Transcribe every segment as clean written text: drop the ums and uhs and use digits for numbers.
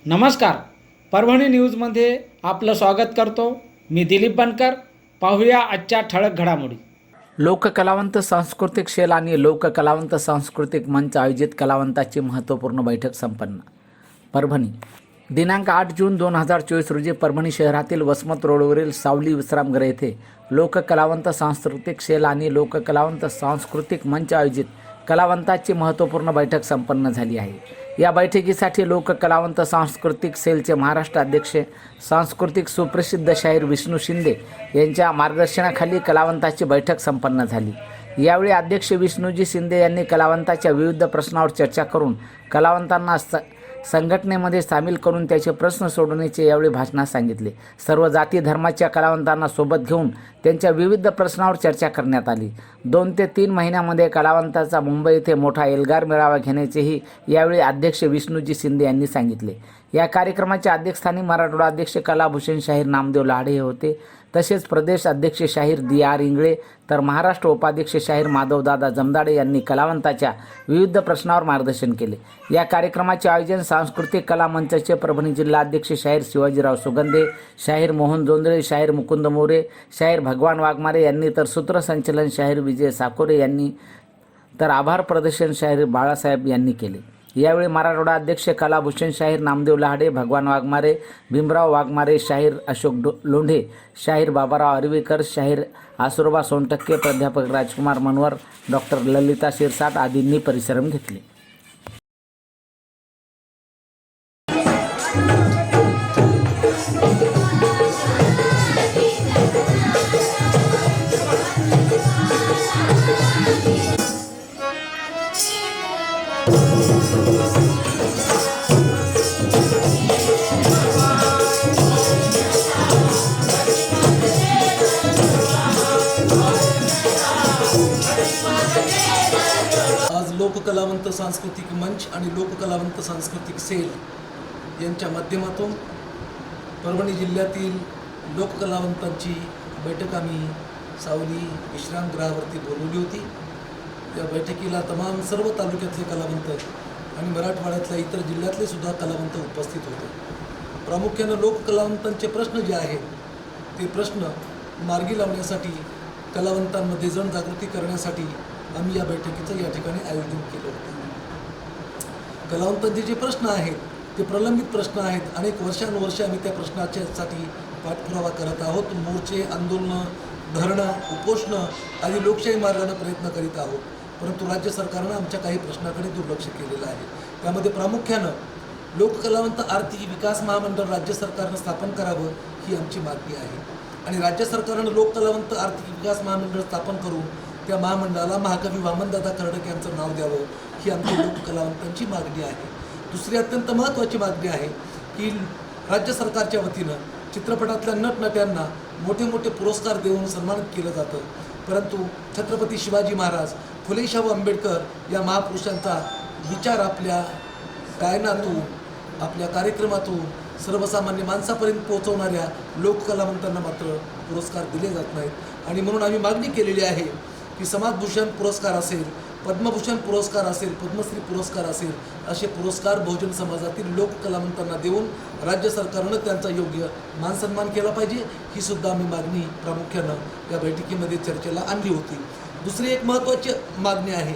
नमस्कार. परभणी न्यूजमध्ये आपलं स्वागत करतो. मी दिलीप बनकर. पाहूया आजच्या ठळक घडामोडी. लोककलावंत सांस्कृतिक शेल आणि लोककलावंत सांस्कृतिक मंच आयोजित कलावंताची महत्त्वपूर्ण बैठक संपन्न. परभणी दिनांक 8 जून 2024 रोजी परभणी शहरातील वसमत रोडवरील सावली विश्रामगृह येथे लोककलावंत सांस्कृतिक शेल आणि लोककलावंत सांस्कृतिक मंच आयोजित कलावंताची महत्त्वपूर्ण बैठक संपन्न झाली आहे. या बैठकीसाठी लोककलावंत सांस्कृतिक सेलचे महाराष्ट्र अध्यक्ष सांस्कृतिक सुप्रसिद्ध शाहीर विष्णू शिंदे यांच्या मार्गदर्शनाखाली कलावंताची बैठक संपन्न झाली. यावेळी अध्यक्ष विष्णूजी शिंदे यांनी कलावंताच्या विविध प्रश्नावर चर्चा करून कलावंतांना संघटनेमध्ये सामील करून त्याचे प्रश्न सोडवण्याचे यावेळी भाषणात सांगितले. सर्व जाती धर्माच्या कलावंतांना सोबत घेऊन त्यांच्या विविध प्रश्नावर चर्चा करण्यात आली. 2 ते 3 महिन्यामध्ये कलावंताचा मुंबई येथे मोठा एल्गार मेळावा घेण्याचेही यावेळी अध्यक्ष विष्णूजी शिंदे यांनी सांगितले. या कार्यक्रमाच्या अध्यक्षस्थानी मराठवाडा अध्यक्ष कलाभूषण शाहीर नामदेव लाडे होते. तसेच प्रदेश अध्यक्ष शाहीर D.R. इंगळे तर महाराष्ट्र उपाध्यक्ष शाहीर माधवदादा जमदाडे यांनी कलावंताच्या विविध प्रश्नावर मार्गदर्शन केले. या कार्यक्रमाचे आयोजन सांस्कृतिक कला मंचचे परभणी जिल्हाध्यक्ष शाहीर शिवाजीराव सुगंधे, शाहीर मोहन जोंधळे, शाहीर मुकुंद मोरे, शाहीर भगवान वाघमारे यांनी तर सूत्रसंचलन शाहीर विजय साकोरे यांनी तर आभार प्रदर्शन शाहीर बाळासाहेब यांनी केले. यावेळी मराठवाडा अध्यक्ष कलाभूषण शाहीर नामदेव लाडे, भगवान वाघमारे, भीमराव वाघमारे, शाहीर अशोक लोंढे, शाहीर बाबाराव आर्वीकर, शाहीर आसुरबा सोनटक्के, प्राध्यापक राजकुमार मनवर, डॉक्टर ललिता शिरसाट आदींनी परिश्रम घेतले. आज लोककलावंत सांस्कृतिक मंच आणि लोककलावंत सांस्कृतिक सेल यांच्या माध्यमातून परभणी जिल्ह्यातील लोककलावंतांची बैठक आम्ही सावली विश्रामगृहावरती बोलवली होती. या बैठकीला तमाम सर्व तालुक्यातले कलावंत आणि मराठवाड्यातल्या इतर जिल्ह्यातले सुद्धा कलावंत उपस्थित होते. प्रामुख्यानं लोककलावंतांचे प्रश्न जे आहेत ते प्रश्न मार्गी लावण्यासाठी, कलावंतांमध्ये जनजागृती करण्यासाठी आम्ही या बैठकीचं या ठिकाणी आयोजन केलं होतं. कलावंतांचे जे प्रश्न आहेत ते प्रलंबित प्रश्न आहेत. अनेक वर्षानुवर्षे आम्ही त्या प्रश्नाच्यासाठी पाठपुरावा करत आहोत. मोर्चे, आंदोलनं, धरणं, उपोषणं आदी लोकशाही मार्गाने प्रयत्न करीत आहोत. परंतु राज्य सरकारनं आमच्या काही प्रश्नाकडे दुर्लक्ष केलेलं आहे. त्यामध्ये प्रामुख्यानं लोककलावंत आर्थिक विकास महामंडळ राज्य सरकारनं स्थापन करावं ही आमची मागणी आहे. आणि राज्य सरकारनं लोककलावंत आर्थिक विकास महामंडळ स्थापन करून त्या महामंडळाला महाकवी वामनदादा कर्डक यांचं नाव द्यावं ही आमची लोककलावंतांची मागणी आहे. दुसरी अत्यंत महत्त्वाची मागणी आहे की राज्य सरकारच्या वतीनं चित्रपटातल्या नटनट्यांना मोठे मोठे पुरस्कार देऊन सन्मानित केलं जातं. परंतु छत्रपती शिवाजी महाराज, फुले शाहू आंबेडकर या महापुरुषांचा विचार आपल्या गायनातून, आपल्या कार्यक्रमातून सर्वसामान्य माणसापर्यंत पोहोचवणाऱ्या लोककलावंतांना मात्र पुरस्कार दिले जात नाहीत. आणि म्हणून आम्ही मागणी केलेली आहे की समाजभूषण पुरस्कार असेल, पद्मभूषण पुरस्कार असेल, पद्मश्री पुरस्कार असेल, असे पुरस्कार बहुजन समाजातील लोककलावंतांना देऊन राज्य सरकारनं त्यांचा योग्य मानसन्मान केला पाहिजे. ही सुद्धा आम्ही मागणी प्रामुख्यानं या बैठकीमध्ये चर्चेला आणली होती. दुसरी एक महत्त्वाची मागणी आहे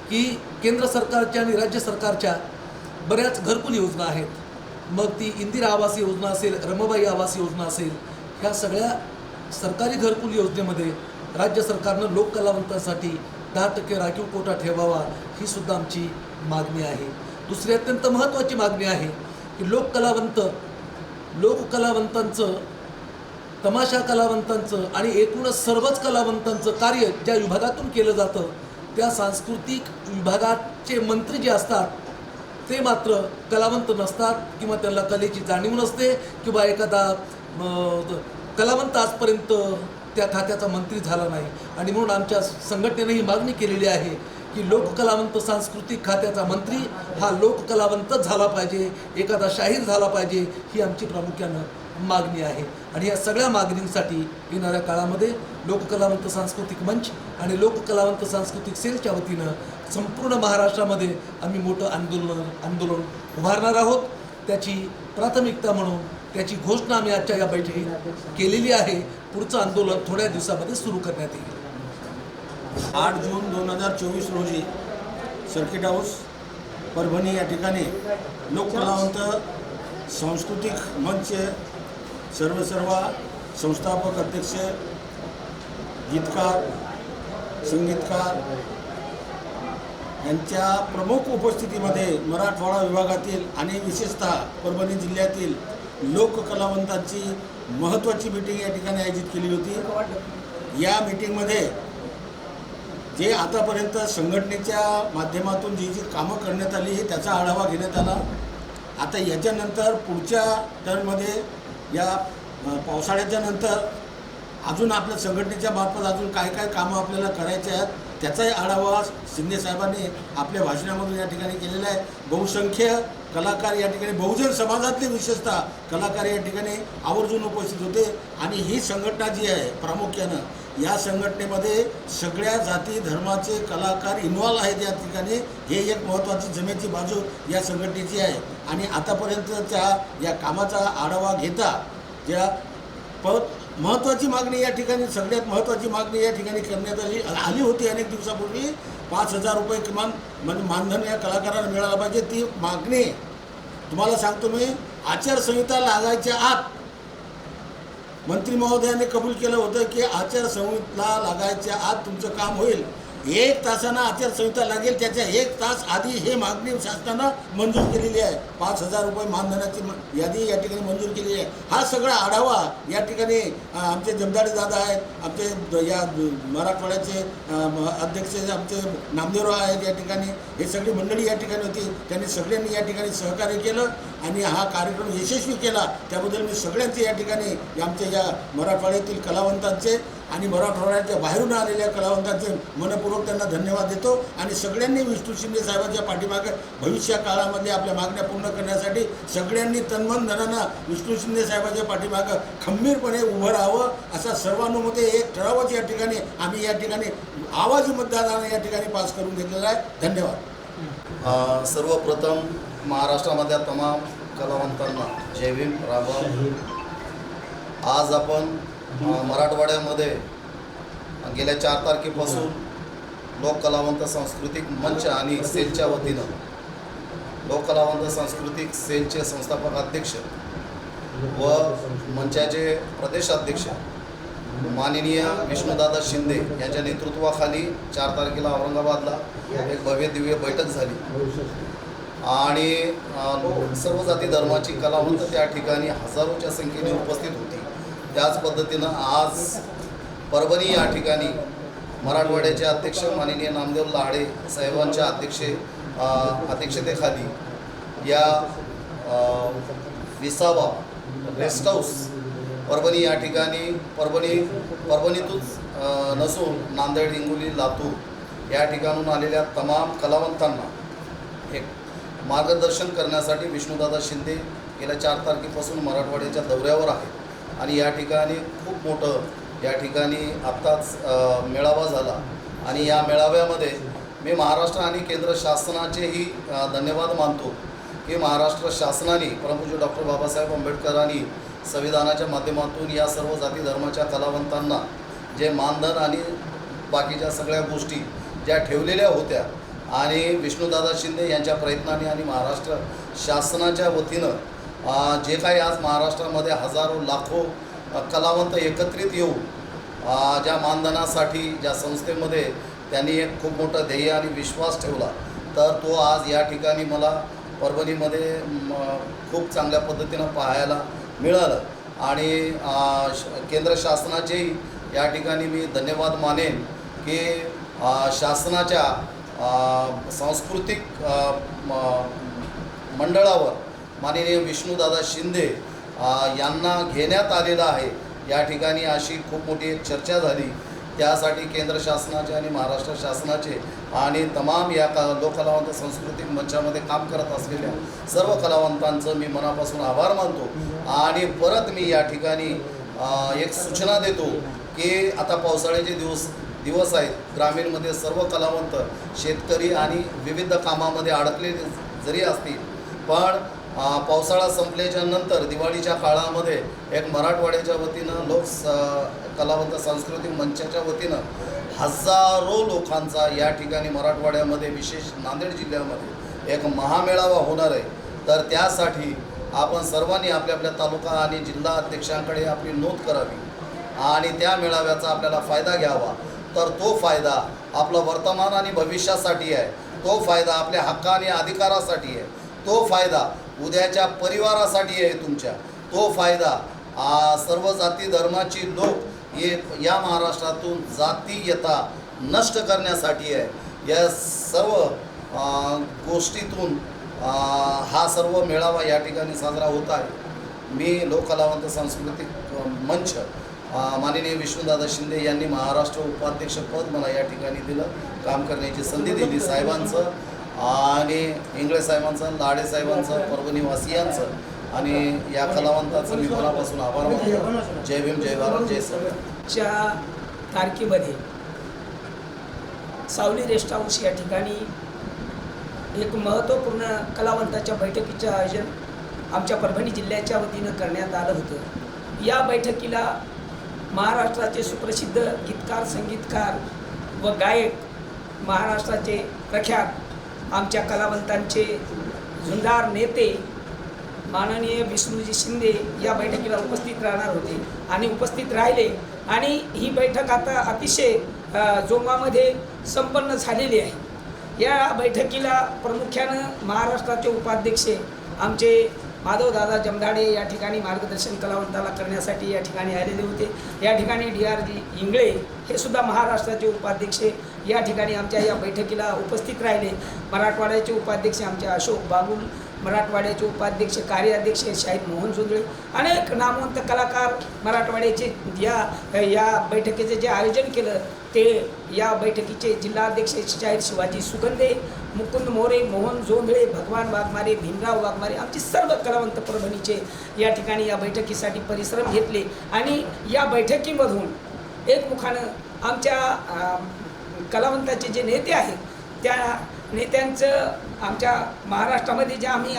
की केंद्र सरकारच्या आणि राज्य सरकारच्या बऱ्याच घरकुल योजना आहेत. मग ती इंदिरा आवास योजना असेल, रमाबाई आवास योजना असेल, ह्या सगळ्या सरकारी घरकुल योजनेमध्ये राज्य सरकारनं लोककलावंतांसाठी 10% राखीव कोटा ठेवावा ही सुद्धा आमची मागणी आहे. दुसरी अत्यंत महत्त्वाची मागणी आहे की लोककलावंतांचं, तमाशा कलावंतांचं आणि एकूणच सर्वच कलावंतांचं कार्य ज्या विभागातून केलं जातं त्या सांस्कृतिक विभागाचे मंत्री जे असतात ते मात्र कलावंत नसतात किंवा त्यांना कलेची जाणीव नसते किंवा एखादा कलावंत आजपर्यंत त्या खात्याचा मंत्री झाला नाही. आणि म्हणून आमच्या संघटनेने ही मागणी केलेली आहे की लोककलावंत सांस्कृतिक खात्याचा मंत्री हा लोककलावंतच झाला पाहिजे, एखादा शाहीर झाला पाहिजे, ही आमची प्रामुख्यानं मागणी आहे. आणि या सगळ्या मागणींसाठी येणाऱ्या काळामध्ये लोककलावंत सांस्कृतिक मंच आणि लोककलावंत सांस्कृतिक सेलच्या वतीनं संपूर्ण महाराष्ट्रामध्ये आम्ही मोठं आंदोलन उभारणार आहोत. त्याची प्राथमिकता म्हणून त्याची घोषणा आम्ही आजच्या या बैठकीत केलेली आहे. पुढचं आंदोलन थोड्या दिवसामध्ये सुरू करण्यात येईल. 8 जून 2024 रोजी सर्किट हाऊस परभणी या ठिकाणी लोककलावंत सांस्कृतिक मंच सर्व संस्थापक अध्यक्ष, गीतकार, संगीतकार यांच्या प्रमुख उपस्थितीमध्ये मराठवाडा विभागातील आणि विशेषतः परभणी जिल्ह्यातील लोककलावंतांची महत्त्वाची मीटिंग या ठिकाणी आयोजित केली होती. या मीटिंगमध्ये जे आतापर्यंत संघटनेच्या माध्यमातून जी कामं करण्यात आली त्याचा आढावा घेण्यात आला. आता याच्यानंतर पुढच्या टर्ममध्ये या पावसाळ्याच्या नंतर अजून आपल्या संघटनेच्या मार्फत अजून काय कामं आपल्याला करायचे आहेत त्याचाही आढावा शिंदे साहेबांनी आपल्या भाषणामधून या ठिकाणी केलेला आहे. बहुसंख्य कलाकार या ठिकाणी बहुजन समाजातले विशेषतः कलाकार या ठिकाणी आवर्जून उपस्थित होते. आणि ही संघटना जी आहे प्रामुख्यानं या संघटनेमध्ये सगळ्या जाती धर्माचे कलाकार इन्व्हॉल्व आहेत. या ठिकाणी हे एक महत्त्वाची जमेची बाजू या संघटनेची आहे. आणि आतापर्यंतच्या या कामाचा आढावा घेता ज्या महत्त्वाची मागणी या ठिकाणी सगळ्यात महत्त्वाची मागणी या ठिकाणी करण्यात आली होती अनेक दिवसापूर्वी 5,000 रुपये किमान म्हणजे मानधन या कलाकारांना मिळालं पाहिजे. ती मागणी तुम्हाला सांगतो मी, आचारसंहिता लागायच्या आत मंत्री महोदयाने कबूल केलं होतं की आचारसंहिता लागायच्या आत तुमचं काम होईल. 1 तासानं आचारसंहिता लागेल त्याच्या 1 तास आधी हे मागणी शासनानं मंजूर केलेली आहे. 5,000 रुपये मानधनाची यादी या ठिकाणी मंजूर केलेली आहे. हा सगळा आढावा या ठिकाणी आमचे जमदाडे दादा आहेत, आमचे या मराठवाड्याचे अध्यक्ष आमचे नामदेवराव आहेत या ठिकाणी, हे सगळी मंडळी या ठिकाणी होती. त्यांनी सगळ्यांनी या ठिकाणी सहकार्य केलं आणि हा कार्यक्रम यशस्वी केला. त्याबद्दल मी सगळ्यांचे या ठिकाणी आमच्या या मराठवाड्यातील कलावंतांचे आणि मराठवाड्याच्या बाहेरून आलेल्या कलावंतांचे मनपूर्वक त्यांना धन्यवाद देतो. आणि सगळ्यांनी विष्णू शिंदे साहेबांच्या पाठीमागे भविष्य काळामध्ये आपल्या मागण्या पूर्ण करण्यासाठी सगळ्यांनी तन्मन धनानं विष्णू शिंदे साहेबांच्या पाठीमागं खंबीरपणे उभं राहावं असा सर्वानुमते एक ठरावच या ठिकाणी आम्ही या ठिकाणी आवाजी मतदानाने या ठिकाणी पास करून घेतलेला आहे. धन्यवाद. सर्वप्रथम महाराष्ट्रामधल्या तमाम कलावंतांना जय भीम, राम राम. आज आपण मराठवाड्यामध्ये गेल्या 4 तारखेपासून लोककलावंत सांस्कृतिक मंच आणि सेलच्या वतीनं लोककलावंत सांस्कृतिक सेलचे संस्थापक अध्यक्ष व मंचाचे प्रदेशाध्यक्ष माननीय विष्णुदादा शिंदे यांच्या नेतृत्वाखाली 4 तारखेला औरंगाबादला एक भव्य दिव्य बैठक झाली. आणि सर्व जाती धर्माची कलावंत त्या ठिकाणी हजारोच्या संख्येने उपस्थित होती. त्याच पद्धतीनं आज परभणी या ठिकाणी मराठवाड्याचे अध्यक्ष माननीय नामदेव लाडे साहेबांच्या अध्यक्षतेखाली या 20वा रेस्ट हाऊस परभणी या ठिकाणी परभणीतूनच नसून नांदेड, हिंगोली, लातूर या ठिकाणून आलेल्या तमाम कलावंतांना एक मार्गदर्शन करण्यासाठी विष्णुदादा शिंदे गेल्या 4 तारखेपासून मराठवाड्याच्या दौऱ्यावर आहेत. आणि या ठिकाणी खूप मोठं या ठिकाणी आत्ताच मेळावा झाला. आणि या मेळाव्यामध्ये मी महाराष्ट्र आणि केंद्र शासनाचेही धन्यवाद मानतो की महाराष्ट्र शासनाने परमपूज्य डॉक्टर बाबासाहेब आंबेडकरांनी संविधानाच्या माध्यमातून या सर्व जाती धर्माच्या कलावंतांना जे मानधन आणि बाकीच्या सगळ्या गोष्टी ज्या ठेवलेल्या होत्या आणि विष्णुदादा शिंदे यांच्या प्रयत्नाने आणि महाराष्ट्र शासनाच्या वतीनं जे काही आज महाराष्ट्रामध्ये हजारो लाखो कलावंत एकत्रित येऊन ज्या मानधनासाठी ज्या संस्थेमध्ये त्यांनी एक खूप मोठं ध्येय आणि विश्वास ठेवला, तर तो आज या ठिकाणी मला परभणीमध्ये खूप चांगल्या पद्धतीनं पाहायला मिळालं. आणि केंद्र शासनाचेही या ठिकाणी मी धन्यवाद मानेन की शासनाच्या सांस्कृतिक मंडळावर माननीय विष्णुदादा शिंदे यांना घेण्यात आलेलं आहे. या ठिकाणी अशी खूप मोठी एक चर्चा झाली. त्यासाठी केंद्र शासनाचे आणि महाराष्ट्र शासनाचे आणि तमाम या लोककलावंत सांस्कृतिक मंचामध्ये काम करत असलेल्या सर्व कलावंतांचं मी मनापासून आभार मानतो. आणि परत मी या ठिकाणी एक सूचना देतो की आता पावसाळ्याचे दिवस आहेत. ग्रामीणमध्ये सर्व कलावंत शेतकरी आणि विविध कामामध्ये अडकलेले जरी असतील, पण पावसाळा संपल्याच्या नंतर दिवाळीच्या काळामध्ये एक मराठवाड्याच्या वतीनं कलावंत सांस्कृतिक मंचाच्या वतीनं हजारो लोकांचा या ठिकाणी मराठवाड्यामध्ये विशेष नांदेड जिल्ह्यामध्ये एक महामेळावा होणार आहे. तर त्यासाठी आपण सर्वांनी आपल्या आपल्या तालुका आणि जिल्हा अध्यक्षांकडे आपली नोंद करावी आणि त्या मेळाव्याचा आपल्याला फायदा घ्यावा. तर तो फायदा आपला वर्तमान आणि भविष्यासाठी आहे, तो फायदा आपल्या हक्क आणि अधिकारासाठी आहे, तो फायदा उद्याच्या परिवारासाठी आहे तुमच्या, तो फायदा सर्व जाती धर्माची लोक या महाराष्ट्रातून जातीयता नष्ट करण्यासाठी आहे. या सर्व गोष्टीतून हा सर्व मेळावा या ठिकाणी साजरा होत आहे. मी लोककलावंत सांस्कृतिक मंच माननीय विष्णुदादा शिंदे यांनी महाराष्ट्र उपाध्यक्षपद मला या ठिकाणी दिलं, काम करण्याची संधी दिली साहेबांचं आणि इंगळे साहेबांचं, लाडे साहेबांचं, परभणीवासियांचं आणि या कलावंताचं मी मनापासून आभार मानतो. जय भीम, जय भारत, जय संविधान. च्या तारखेमध्ये सावली रेस्ट हाऊस या ठिकाणी एक महत्त्वपूर्ण कलावंताच्या बैठकीचं आयोजन आमच्या परभणी जिल्ह्याच्या वतीनं करण्यात आलं होतं. या बैठकीला महाराष्ट्राचे सुप्रसिद्ध गीतकार, संगीतकार व गायक, महाराष्ट्राचे प्रख्यात आमच्या कलावंतांचे झुंजार नेते माननीय विष्णूजी शिंदे या बैठकीला उपस्थित राहणार होते आणि उपस्थित राहिले आणि ही बैठक आता अतिशय जोमामध्ये संपन्न झालेली आहे. या बैठकीला प्रामुख्यानं महाराष्ट्राचे उपाध्यक्ष आमचे माधवदादा जमदाडे या ठिकाणी मार्गदर्शन कलावंताला करण्यासाठी या ठिकाणी आलेले होते. या ठिकाणी DRG इंगळे हे सुद्धा महाराष्ट्राचे उपाध्यक्ष या ठिकाणी आमच्या या बैठकीला उपस्थित राहिले. मराठवाड्याचे उपाध्यक्ष आमचे अशोक बागुल, मराठवाड्याचे उपाध्यक्ष कार्याध्यक्ष शाहीद मोहन जोंधळे, अनेक नामवंत कलाकार मराठवाड्याचे या बैठकीचे जे आयोजन केलं ते या बैठकीचे जिल्हाध्यक्ष शाहीर शिवाजी सुगंधे, मुकुंद मोरे, मोहन जोंधळे, भगवान वाघमारे, भीमराव वाघमारे, आमचे सर्व कलावंत परभणीचे या ठिकाणी या बैठकीसाठी परिश्रम घेतले आणि या बैठकीमधून एकमुखानं आमच्या कलावंताचे जे नेते आहेत त्या नेत्यांचं आमच्या महाराष्ट्रामध्ये जे आम्ही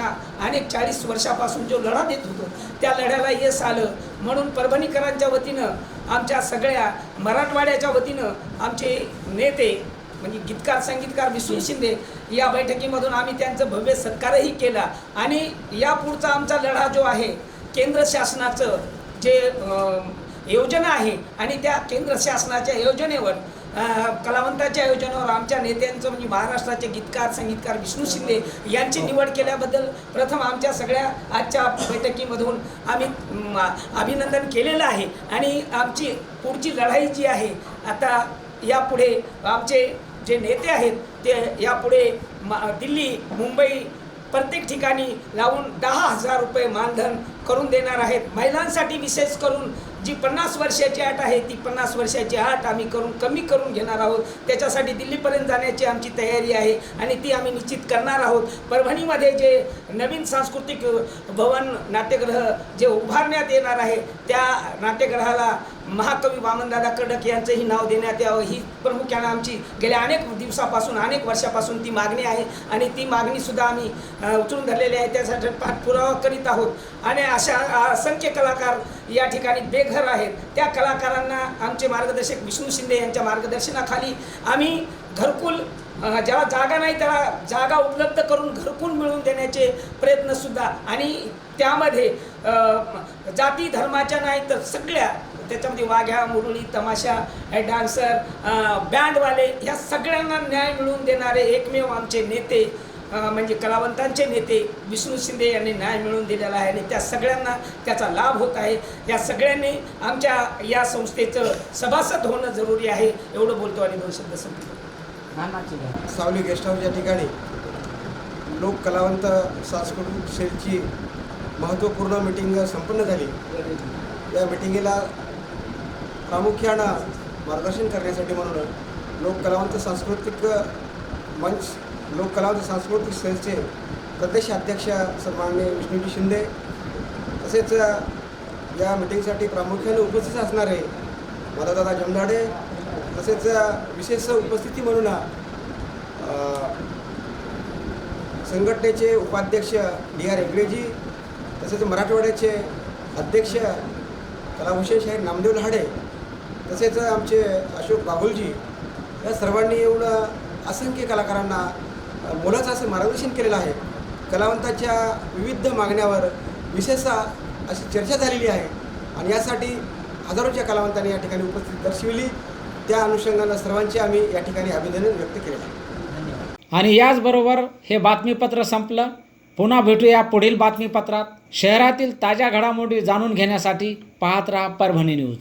अनेक 40 वर्षापासून जो लढा देत होतो त्या लढ्याला यश आलं म्हणून परभणीकरांच्या वतीनं, आमच्या सगळ्या मराठवाड्याच्या वतीनं आमचे नेते म्हणजे गीतकार, संगीतकार विष्णू शिंदे या बैठकीमधून आम्ही त्यांचं भव्य सत्कारही केला आणि यापुढचा आमचा लढा जो आहे केंद्र शासनाचं जे योजना आहे आणि त्या केंद्र शासनाच्या योजनेवर कलावंताच्या योजनेवर आमच्या नेत्यांचं म्हणजे महाराष्ट्राचे गीतकार, संगीतकार विष्णू शिंदे यांची निवड केल्याबद्दल प्रथम आमच्या सगळ्या आजच्या बैठकीमधून आम्ही अभिनंदन केलेलं आहे आणि आमची पुढची लढाई जी आहे आता यापुढे आमचे जे नेते आहेत ते यापुढे दिल्ली, मुंबई प्रत्येक ठिकाणी लावून 10,000 रुपये मानधन करून देणार आहेत. महिलांसाठी विशेष करून जी 50 वर्षाची अट आहे ती 50 वर्षाची अट आम्ही कमी करून घेणार आहोत. त्याच्यासाठी दिल्लीपर्यंत जाण्याची आमची तयारी आहे आणि ती आम्ही निश्चित करणार आहोत. परभणीमध्ये जे नवीन सांस्कृतिक भवन नाट्यगृह जे उभारण्यात येणार आहे त्या नाट्यगृहाला महाकवी वामनदादा कडक यांचंही नाव देण्यात यावं ही प्रामुख्यानं आमची गेल्या अनेक दिवसापासून, अनेक वर्षापासून ती मागणी आहे आणि ती मागणीसुद्धा आम्ही उचलून धरलेली आहे. त्यासाठी पाठपुरावा करीत आहोत आणि अशा असंख्य कलाकार या ठिकाणी बेघर आहेत. त्या कलाकारांना आमचे मार्गदर्शक विष्णू शिंदे यांच्या मार्गदर्शनाखाली आम्ही घरकुल, ज्याला जागा नाही त्याला जागा उपलब्ध करून घरकुल मिळवून देण्याचे प्रयत्नसुद्धा आणि त्यामध्ये जाती धर्माच्या नाही तर सगळ्या त्याच्यामध्ये वाघ्या, मुरळी, तमाशा, डान्सर, बँडवाले ह्या सगळ्यांना न्याय मिळवून देणारे एकमेव आमचे नेते म्हणजे कलावंतांचे नेते विष्णू शिंदे यांनी न्याय मिळवून दिलेला आहे आणि त्या सगळ्यांना त्याचा लाभ होत आहे. या सगळ्यांनी आमच्या या संस्थेचं सभासद होणं जरुरी आहे एवढं बोलतो आणि 2 शब्द संपतो. सावली गेस्ट हाऊस या ठिकाणी लोक कलावंत सांस्कृतिक सेलची महत्त्वपूर्ण मीटिंग संपन्न झाली. या मीटिंगेला प्रामुख्यानं मार्गदर्शन करण्यासाठी म्हणून लोक कलावंत सांस्कृतिक मंच, लोक कलावंत सांस्कृतिक सेलचे प्रदेश अध्यक्ष सन्माननीय विष्णूजी शिंदे तसेच या मीटिंगसाठी प्रामुख्याने उपस्थित असणारे माधवदादा जमदाडे तसेच विशेष उपस्थिती म्हणून संघटनेचे उपाध्यक्ष D.R. हेगडेजी, तसेच मराठवाड्याचे अध्यक्ष कलाभूषण शाहीर नामदेव लहाडे, तसेच आमचे अशोक बागुलजी, या सर्वांनी येऊन असंख्य कलाकारांना मोलाचं असं मार्गदर्शन केलेलं आहे. कलावंताच्या विविध मागण्यावर विशेषतः अशी चर्चा झालेली आहे आणि यासाठी हजारोच्या कलावंतांनी या ठिकाणी उपस्थिती दर्शविली. त्या अनुषंगानं सर्वांचे आम्ही या ठिकाणी अभिनंदन व्यक्त केले आहे. आणि याचबरोबर हे बातमीपत्र संपलं. पुन्हा भेटूया पुढील बातमीपत्रात. शहरातील ताज्या घडामोडी जाणून घेण्यासाठी पाहत राहा परभणी न्यूज.